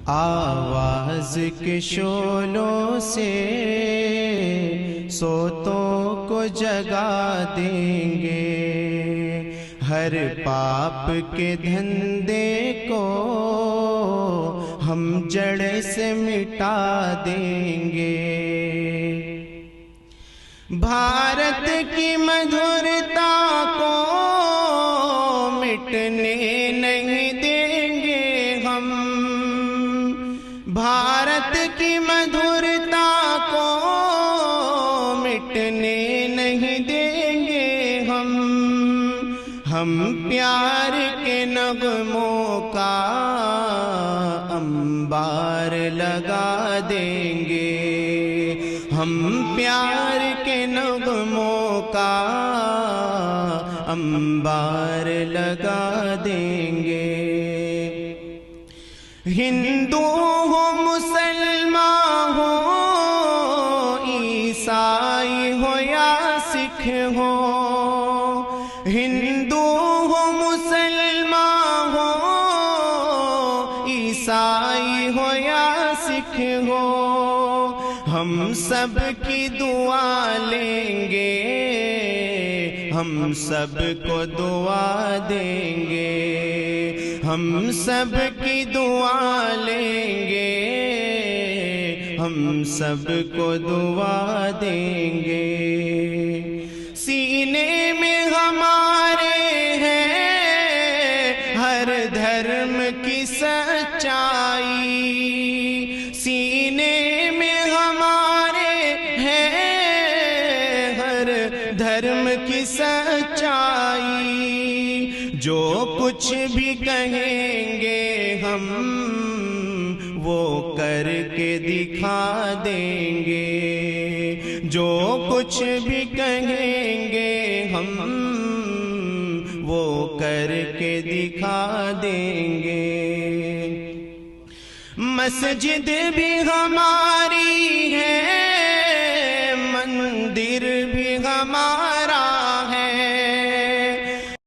آواز کے شعلوں سے سوتوں کو جگا دیں گے، ہر پاپ کے دھندے کو ہم جڑ سے مٹا دیں گے۔ بھارت کی مدھرتا کو مٹنے نہیں دیں گے ہم، بھارت کی مدھرتا کو مٹنے نہیں دیں گے ہم پیار کے نغموں کا انبار لگا دیں گے، ہم پیار کے نغموں کا انبار لگا دیں گے۔ ہندو ہو مسلمان ہو، عیسائی ہو یا سکھ ہو، ہندو ہو مسلمان ہو، عیسائی ہو یا سکھ ہو، ہم سب کی دعا لیں گے، ہم سب کو دعا دیں گے، ہم سب کی دعا لیں گے، ہم سب کو دعا دیں گے۔ سینے میں ہمارے ہے ہر دھرم کی سچائی، سینے میں ہمارے ہے ہر دھرم کی سچائی، جو کچھ بھی کہیں گے ہم وہ کر کے دکھا دیں گے، جو کچھ بھی کہیں گے ہم وہ کر کے دکھا دیں گے۔ مسجد بھی ہماری